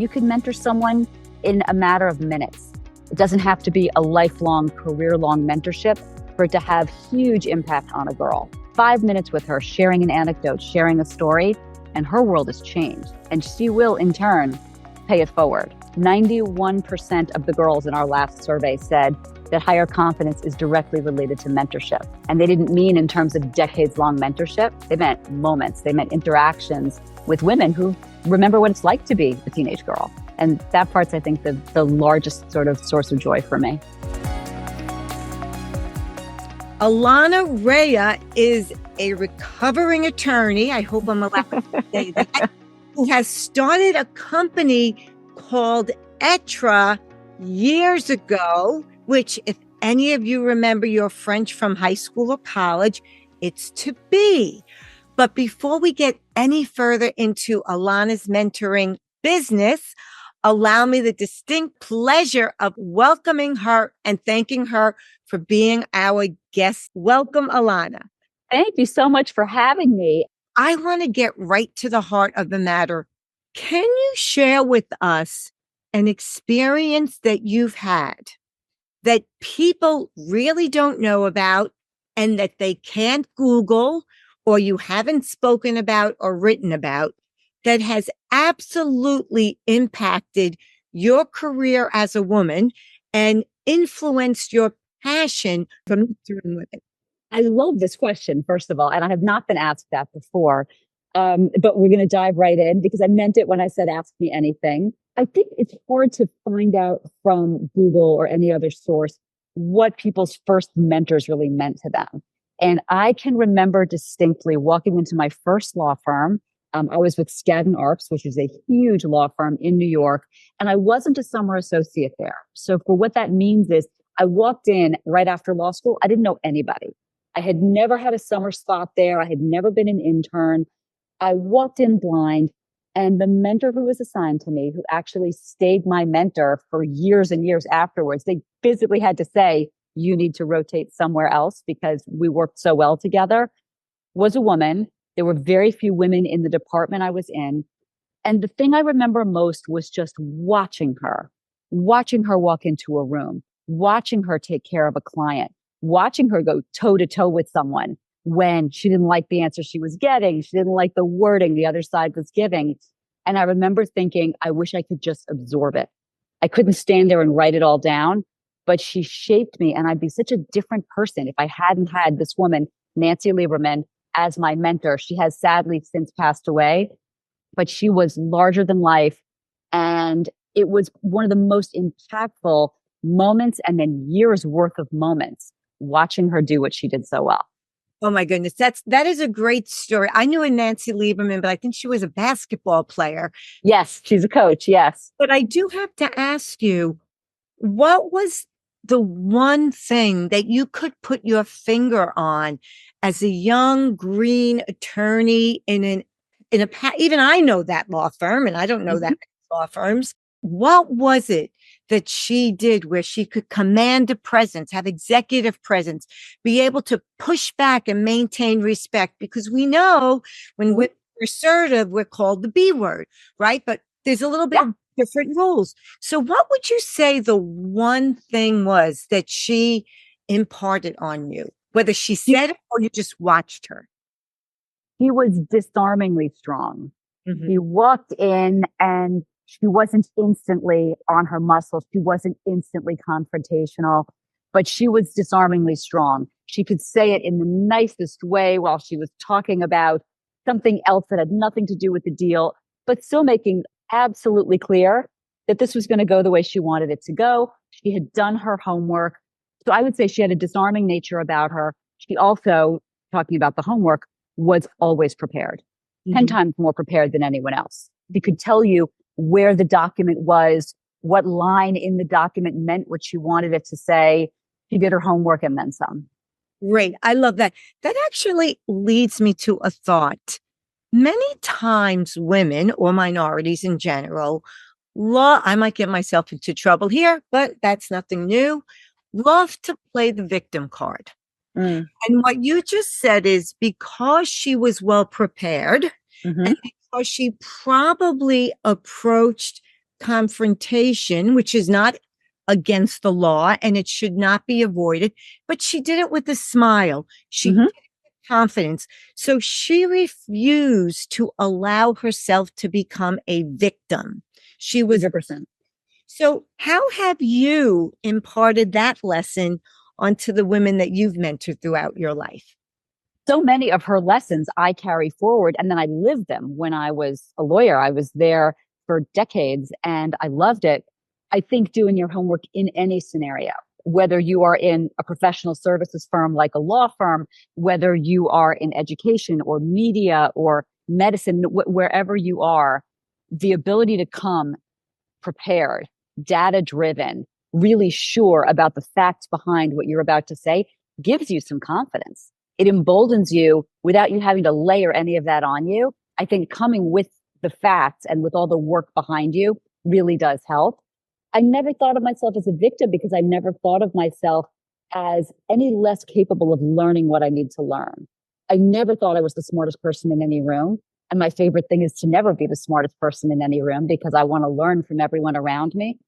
You can mentor someone in a matter of minutes. It doesn't have to be a lifelong, career-long mentorship for it to have huge impact on a girl. 5 minutes with her, sharing an anecdote, sharing a story, and her world has changed. And she will, in turn, pay it forward. 91% of the girls in our last survey said that higher confidence is directly related to mentorship. And they didn't mean in terms of decades-long mentorship. They meant moments. They meant interactions with women who remember what it's like to be a teenage girl. And that part's, I think, the largest sort of source of joy for me. Illana Raia is a recovering attorney. I hope I'm allowed to say that. Who has started a company called Être years ago, which, if any of you remember your French from high school or college, it's to be. But before we get any further into Illana's mentoring business, allow me the distinct pleasure of welcoming her and thanking her for being our guest. Welcome, Illana. Thank you so much for having me. I want to get right to the heart of the matter. Can you share with us an experience that you've had that people really don't know about and that they can't Google or you haven't spoken about or written about that has absolutely impacted your career as a woman and influenced your passion from doing with it? I love this question, first of all, and I have not been asked that before. But we're going to dive right in because I meant it when I said, ask me anything. I think it's hard to find out from Google or any other source what people's first mentors really meant to them. And I can remember distinctly walking into my first law firm. I was with Skadden Arps, which is a huge law firm in New York, and I wasn't a summer associate there. So for what that means is I walked in right after law school. I didn't know anybody. I had never had a summer spot there. I had never been an intern. I walked in blind, and the mentor who was assigned to me, who actually stayed my mentor for years and years afterwards, they physically had to say, you need to rotate somewhere else because we worked so well together, was a woman. There were very few women in the department I was in. And the thing I remember most was just watching her walk into a room, watching her take care of a client, watching her go toe to toe with someone when she didn't like the answer she was getting. She didn't like the wording the other side was giving. And I remember thinking, I wish I could just absorb it. I couldn't stand there and write it all down, but she shaped me, and I'd be such a different person if I hadn't had this woman, Nancy Lieberman, as my mentor. She has sadly since passed away, but she was larger than life. And it was one of the most impactful moments and then years worth of moments watching her do what she did so well. Oh my goodness. That is a great story. I knew a Nancy Lieberman, but I think she was a basketball player. Yes, she's a coach. Yes. But I do have to ask you, what was the one thing that you could put your finger on as a young green attorney in even I know that law firm, and I don't know that many law firms. What was it that she did where she could command a presence, have executive presence, be able to push back and maintain respect? Because we know when we're assertive, we're called the B word, right? But there's a little bit of different rules. So what would you say the one thing was that she imparted on you, whether she said it or you just watched her? He was disarmingly strong. Mm-hmm. He walked in and she wasn't instantly on her muscle. She wasn't instantly confrontational, but she was disarmingly strong. She could say it in the nicest way while she was talking about something else that had nothing to do with the deal, but still making absolutely clear that this was going to go the way she wanted it to go. She had done her homework. So I would say she had a disarming nature about her. She also, talking about the homework, was always prepared, 10 times more prepared than anyone else. She could tell you where the document was, what line in the document meant what she wanted it to say. She did her homework and then some. Great. I love that. That actually leads me to a thought. Many times women or minorities in general, I might get myself into trouble here, but that's nothing new, love to play the victim card. And what you just said is because she was well prepared and because she probably approached confrontation, which is not against the law and it should not be avoided, but she did it with a smile. She did it with confidence. So she refused to allow herself to become a victim. She was 100%. So how have you imparted that lesson onto the women that you've mentored throughout your life? So many of her lessons I carry forward, and then I lived them when I was a lawyer. I was there for decades and I loved it. I think doing your homework in any scenario, whether you are in a professional services firm like a law firm, whether you are in education or media or medicine, wherever you are, the ability to come prepared, data driven, really sure about the facts behind what you're about to say gives you some confidence. It emboldens you without you having to layer any of that on you. I think coming with the facts and with all the work behind you really does help. I never thought of myself as a victim because I never thought of myself as any less capable of learning what I need to learn. I never thought I was the smartest person in any room. And my favorite thing is to never be the smartest person in any room because I want to learn from everyone around me.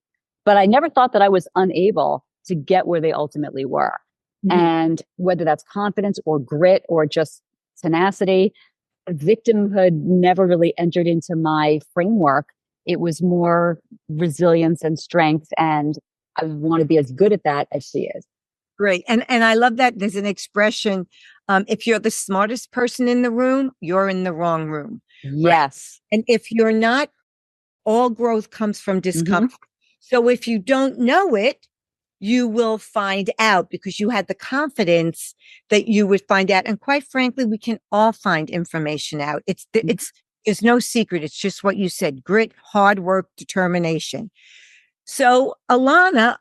But I never thought that I was unable to get where they ultimately were. Mm-hmm. And whether that's confidence or grit or just tenacity, victimhood never really entered into my framework. It was more resilience and strength. And I want to be as good at that as she is. Great. And I love that there's an expression. If you're the smartest person in the room, you're in the wrong room. Yes. Right? And if you're not, all growth comes from discomfort. Mm-hmm. So if you don't know it, you will find out because you had the confidence that you would find out. And quite frankly, we can all find information out. There's no secret. It's just what you said, grit, hard work, determination. So Illana,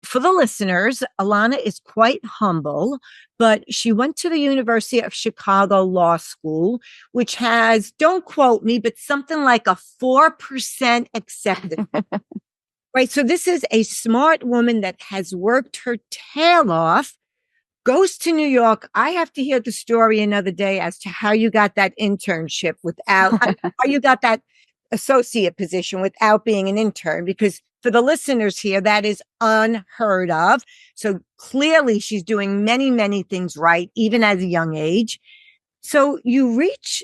for the listeners, Illana is quite humble, but she went to the University of Chicago Law School, which has, don't quote me, but something like a 4% acceptance. Right. So this is a smart woman that has worked her tail off, goes to New York. I have to hear the story another day as to how you got that internship without, how you got that associate position without being an intern, because for the listeners here, that is unheard of. So clearly she's doing many, many things right, even at a young age. So you reach,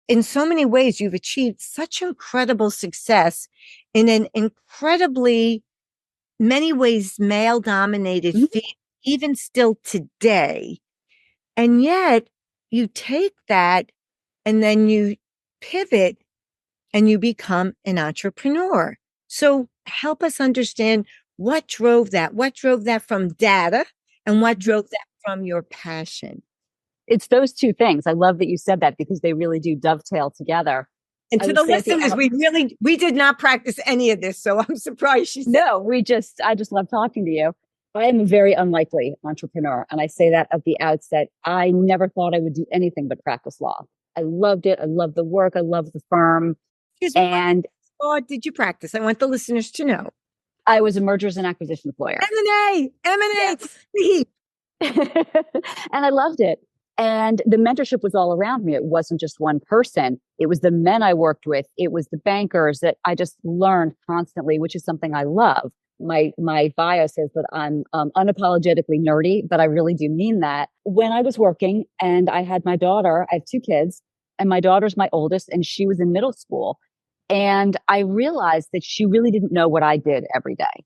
in so many ways, you've achieved such incredible success in an incredibly, many ways, male-dominated field, even still today. And yet you take that and then you pivot and you become an entrepreneur. So help us understand what drove that. What drove that from data and what drove that from your passion? It's those two things. I love that you said that because they really do dovetail together. And to the listeners, we did not practice any of this. So I'm surprised she said. No, I just love talking to you. I am a very unlikely entrepreneur. And I say that at the outset. I never thought I would do anything but practice law. I loved it. I loved the work. I loved the firm. And what law did you practice? I want the listeners to know. I was a mergers and acquisitions lawyer. M&A. Yes. And I loved it. And the mentorship was all around me. It wasn't just one person. It was the men I worked with. It was the bankers that I just learned constantly, which is something I love. My bio says that I'm unapologetically nerdy, but I really do mean that. When I was working and I had my daughter, I have 2 kids, and my daughter's my oldest, and she was in middle school. And I realized that she really didn't know what I did every day.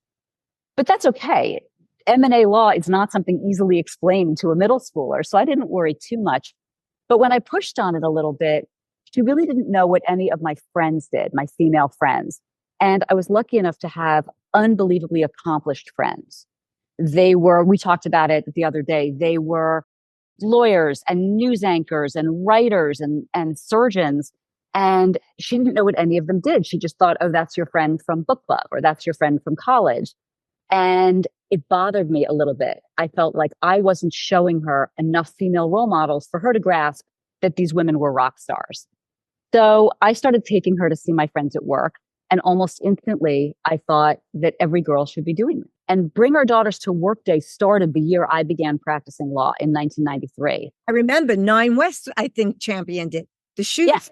But that's okay. M&A law is not something easily explained to a middle schooler, so I didn't worry too much. But when I pushed on it a little bit, she really didn't know what any of my friends did, my female friends. And I was lucky enough to have unbelievably accomplished friends. We talked about it the other day, they were lawyers and news anchors and writers and surgeons. And she didn't know what any of them did. She just thought, oh, that's your friend from book club, or that's your friend from college. And it bothered me a little bit. I felt like I wasn't showing her enough female role models for her to grasp that these women were rock stars. So I started taking her to see my friends at work. And almost instantly, I thought that every girl should be doing it. And Bring Our Daughters to Work Day started the year I began practicing law in 1993. I remember 9 West, I think, championed it. The shoes. Yes.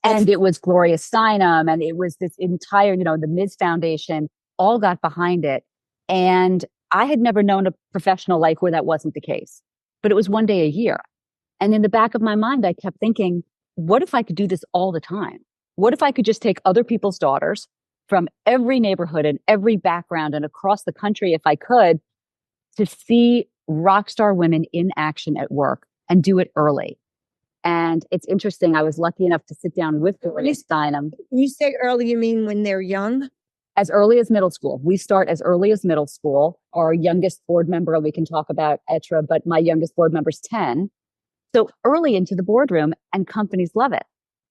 That's And it was Gloria Steinem, and it was this entire, the Ms. Foundation all got behind it. And I had never known a professional life where that wasn't the case, but it was one day a year. And in the back of my mind, I kept thinking, what if I could do this all the time? What if I could just take other people's daughters from every neighborhood and every background and across the country, if I could, to see rock star women in action at work and do it early? And it's interesting. I was lucky enough to sit down with Gloria Steinem. when you say early, you mean when they're young? As early as middle school. We start as early as middle school. Our youngest board member, we can talk about Être, but my youngest board member is 10. So early into the boardroom, and companies love it.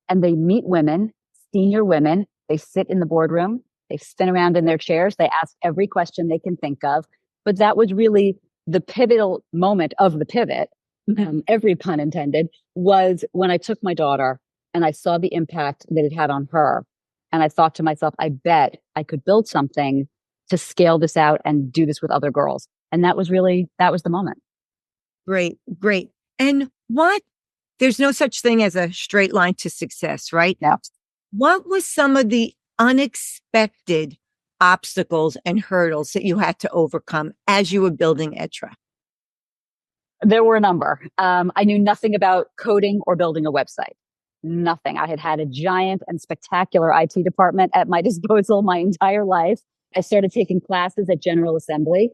And they meet women, senior women. They sit in the boardroom. They spin around in their chairs. They ask every question they can think of. But that was really the pivotal moment of the pivot, every pun intended, was when I took my daughter and I saw the impact that it had on her. And I thought to myself, I bet I could build something to scale this out and do this with other girls. And that was the moment. Great, great. And there's no such thing as a straight line to success, right? Yeah. What was some of the unexpected obstacles and hurdles that you had to overcome as you were building Être? There were a number. I knew nothing about coding or building a website. Nothing. I had had a giant and spectacular IT department at my disposal my entire life. I started taking classes at General Assembly,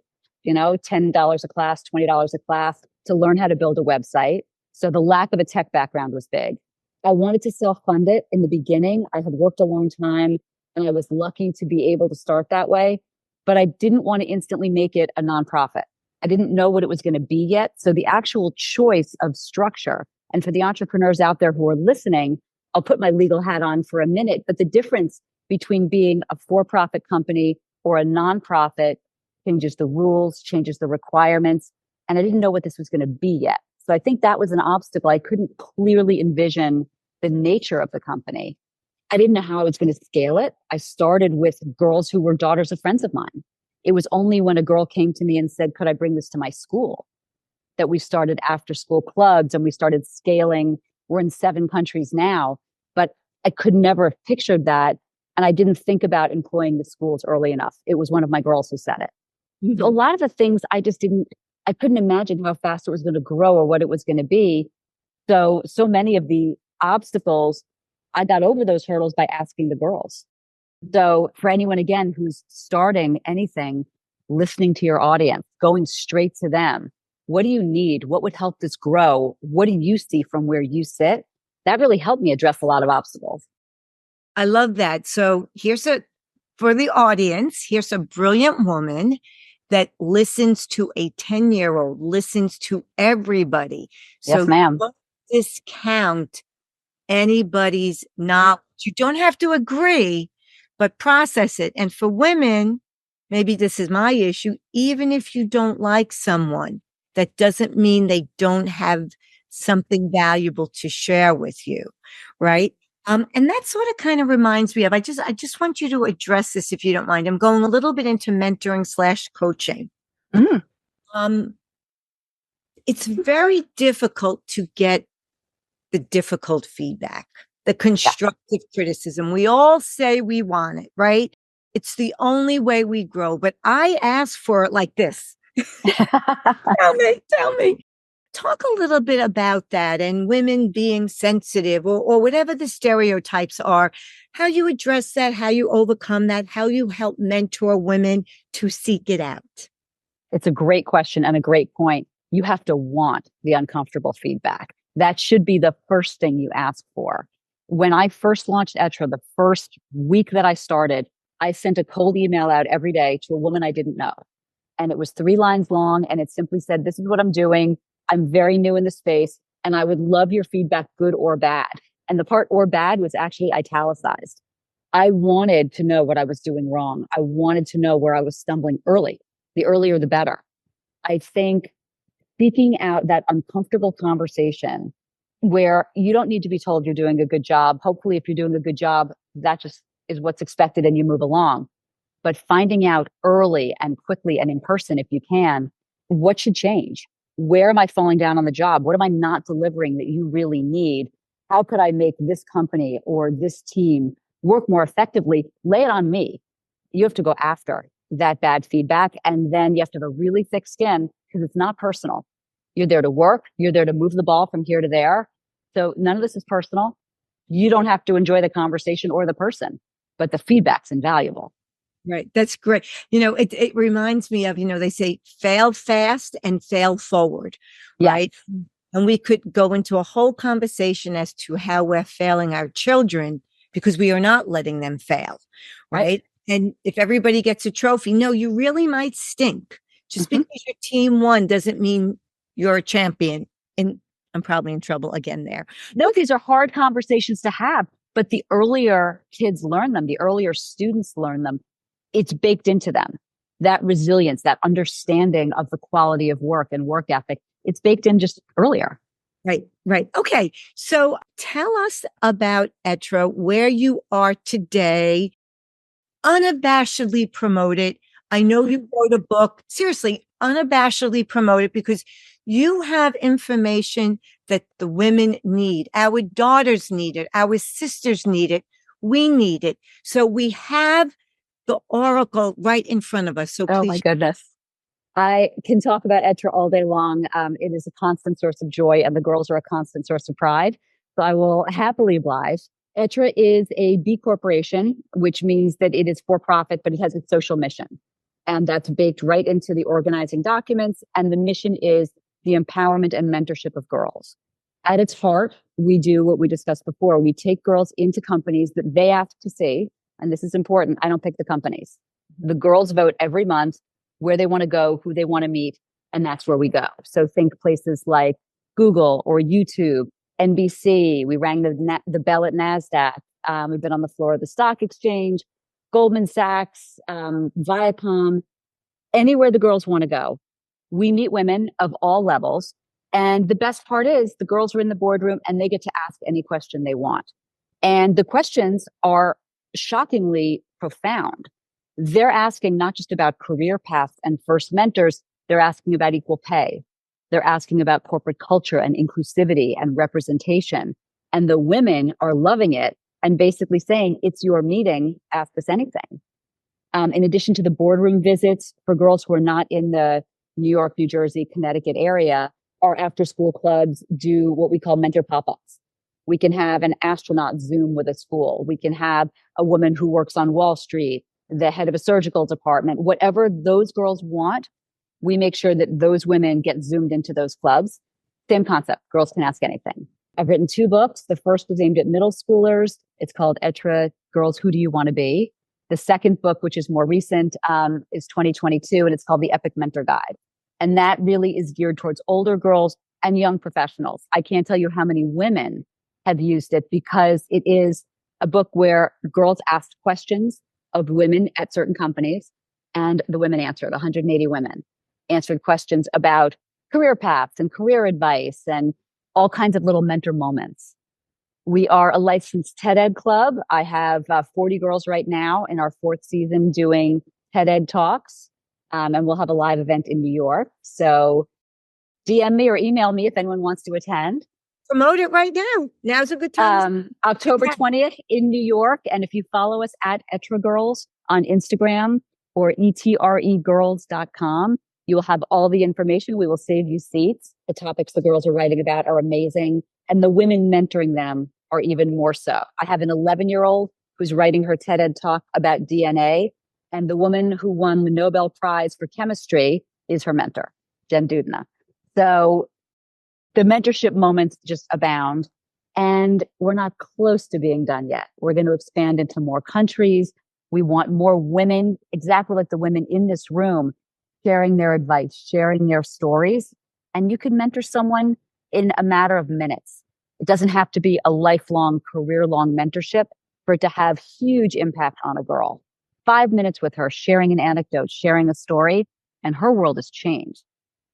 $10 a class, $20 a class to learn how to build a website. So the lack of a tech background was big. I wanted to self-fund it in the beginning. I had worked a long time and I was lucky to be able to start that way, but I didn't want to instantly make it a nonprofit. I didn't know what it was going to be yet. So the actual choice of structure, and for the entrepreneurs out there who are listening, I'll put my legal hat on for a minute, but the difference between being a for-profit company or a nonprofit changes the rules, changes the requirements. And I didn't know what this was going to be yet. So I think that was an obstacle. I couldn't clearly envision the nature of the company. I didn't know how I was going to scale it. I started with girls who were daughters of friends of mine. It was only when a girl came to me and said, could I bring this to my school, that we started after school clubs and we started scaling. We're in 7 countries now, but I could never have pictured that. And I didn't think about employing the schools early enough. It was one of my girls who said it. Mm-hmm. So a lot of the things I couldn't imagine how fast it was going to grow or what it was going to be. So many of the obstacles, I got over those hurdles by asking the girls. So for anyone, again, who's starting anything, listening to your audience, going straight to them. What do you need? What would help this grow? What do you see from where you sit? That really helped me address a lot of obstacles. I love that. So for the audience, here's a brilliant woman that listens to a 10-year-old, listens to everybody. Yes, ma'am. Don't discount anybody's knowledge. You don't have to agree, but process it. And for women, maybe this is my issue, even if you don't like someone, that doesn't mean they don't have something valuable to share with you, right? And that sort of kind of reminds me of, I just want you to address this if you don't mind. I'm going a little bit into mentoring/coaching. Mm. It's very difficult to get the difficult feedback, the constructive criticism. We all say we want it, right? It's the only way we grow. But I ask for it like this. Tell me. Talk a little bit about that and women being sensitive or whatever the stereotypes are, how you address that, how you overcome that, how you help mentor women to seek it out. It's a great question and a great point. You have to want the uncomfortable feedback. That should be the first thing you ask for. When I first launched Être, the first week that I started, I sent a cold email out every day to a woman I didn't know. And it was 3 lines long. And it simply said, this is what I'm doing. I'm very new in the space and I would love your feedback, good or bad. And the part or bad was actually italicized. I wanted to know what I was doing wrong. I wanted to know where I was stumbling early. The earlier, the better. I think seeking out that uncomfortable conversation where you don't need to be told you're doing a good job. Hopefully, if you're doing a good job, that just is what's expected and you move along. But finding out early and quickly and in person, if you can, what should change? Where am I falling down on the job? What am I not delivering that you really need? how could I make this company or this team work more effectively? Lay it on me. You have to go after that bad feedback. And then you have to have a really thick skin because it's not personal. You're there to work. You're there to move the ball from here to there. So none of this is personal. You don't have to enjoy the conversation or the person, but the feedback's invaluable. Right. That's great. It reminds me of, they say fail fast and fail forward, Yeah. right? And we could go into a whole conversation as to how we're failing our children because we are not letting them fail, right? And if everybody gets a trophy, no, you really might stink. Just because your team won doesn't mean you're a champion. And I'm probably in trouble again there. No, these are hard conversations to have, but the earlier kids learn them, the earlier students learn them, it's baked into them. That resilience, that understanding of the quality of work and work ethic, it's baked in just earlier. Right, right. Okay. So tell us about Être, where you are today, unabashedly promote it. I know you wrote a book. Seriously, unabashedly promote it because you have information that the women need. Our daughters need it. Our sisters need it. We need it. So we have the oracle right in front of us. So please. Oh my goodness. I can talk about Être all day long. It is a constant source of joy and the girls are a constant source of pride. So I will happily oblige. Être is a B corporation, which means that it is for profit, but it has its social mission. And that's baked right into the organizing documents. And the mission is the empowerment and mentorship of girls. At its heart, we do what we discussed before. We take girls into companies that they ask to see. And this is important. I don't pick the companies. The girls vote every month where they want to go, who they want to meet, and that's where we go. So think places like Google or YouTube, NBC. We rang the bell at NASDAQ. We've been on the floor of the stock exchange, Goldman Sachs, Viacom, anywhere the girls want to go. We meet women of all levels. And the best part is the girls are in the boardroom and they get to ask any question they want. And the questions are shockingly profound. They're asking not just about career paths and first mentors, they're asking about equal pay. They're asking about corporate culture and inclusivity and representation. And the women are loving it and basically saying, it's your meeting, ask us anything. In addition to the boardroom visits for girls who are not in the New York, New Jersey, Connecticut area, our after school clubs do what we call mentor pop-ups. We can have an astronaut Zoom with a school. We can have a woman who works on Wall Street, the head of a surgical department, whatever those girls want, we make sure that those women get zoomed into those clubs. Same concept. Girls can ask anything. I've written 2 books. The first was aimed at middle schoolers. It's called Être, Girls, Who Do You Want to Be? The second book, which is more recent, is 2022, and it's called The Epic Mentor Guide. And that really is geared towards older girls and young professionals. I can't tell you how many women have used it because it is a book where girls asked questions of women at certain companies and the women answered. 180 women answered questions about career paths and career advice and all kinds of little mentor moments. We are a licensed TED Ed club. I have 40 girls right now in our 4th season doing TED Ed talks. And we'll have a live event in New York. So DM me or email me if anyone wants to attend. Promote it right now. Now's a good time. October 20th in New York. And if you follow us at Être Girls on Instagram or etregirls.com, you will have all the information. We will save you seats. The topics the girls are writing about are amazing. And the women mentoring them are even more so. I have an 11-year-old who's writing her TED Ed talk about DNA. And the woman who won the Nobel Prize for chemistry is her mentor, Jen Dudna. So the mentorship moments just abound. And we're not close to being done yet. We're going to expand into more countries. We want more women, exactly like the women in this room, sharing their advice, sharing their stories. And you can mentor someone in a matter of minutes. It doesn't have to be a lifelong, career-long mentorship for it to have huge impact on a girl. 5 minutes with her, sharing an anecdote, sharing a story, and her world has changed.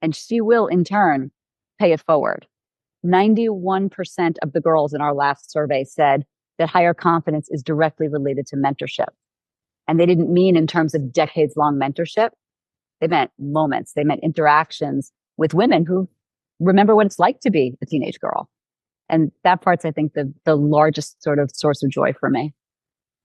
And she will, in turn, pay it forward. 91% of the girls in our last survey said that higher confidence is directly related to mentorship. And they didn't mean in terms of decades-long mentorship. They meant moments. They meant interactions with women who remember what it's like to be a teenage girl. And that part's, I think, the largest sort of source of joy for me.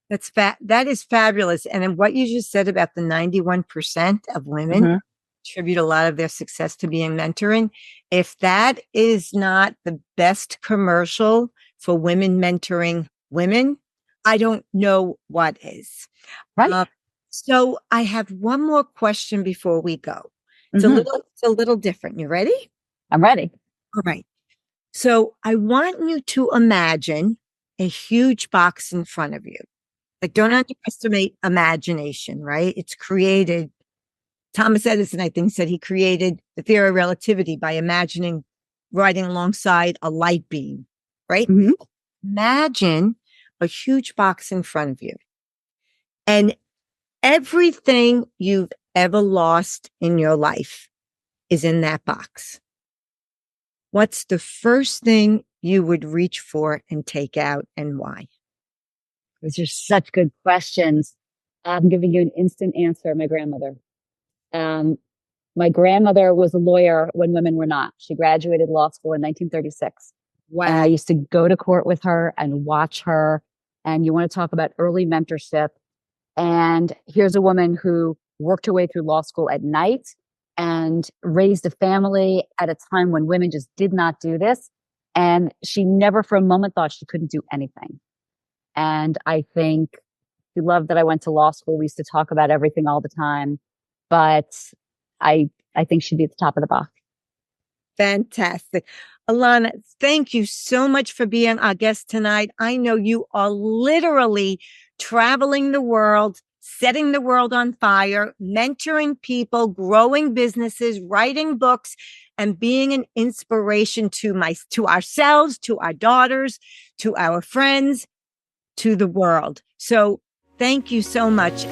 That is fabulous. And then what you just said about the 91% of women attribute a lot of their success to being mentoring. If that is not the best commercial for women mentoring women, I don't know what is. Right. So I have one more question before we go. It's a little different. You ready? I'm ready. All right. So I want you to imagine a huge box in front of you. Like, don't underestimate imagination, right? It's created. Thomas Edison, I think, said he created the theory of relativity by imagining riding alongside a light beam, right? Imagine a huge box in front of you. And everything you've ever lost in your life is in that box. What's the first thing you would reach for and take out, and why? These are such good questions. I'm giving you an instant answer. My grandmother. My grandmother was a lawyer when women were not. She graduated law school in 1936. Wow. And I used to go to court with her and watch her. And you want to talk about early mentorship. And here's a woman who worked her way through law school at night and raised a family at a time when women just did not do this. And she never for a moment thought she couldn't do anything. And I think she loved that I went to law school. We used to talk about everything all the time, but I think she'd be at the top of the box. Fantastic. Illana, thank you so much for being our guest tonight. I know you are literally traveling the world, setting the world on fire, mentoring people, growing businesses, writing books, and being an inspiration to ourselves, to our daughters, to our friends, to the world. So thank you so much.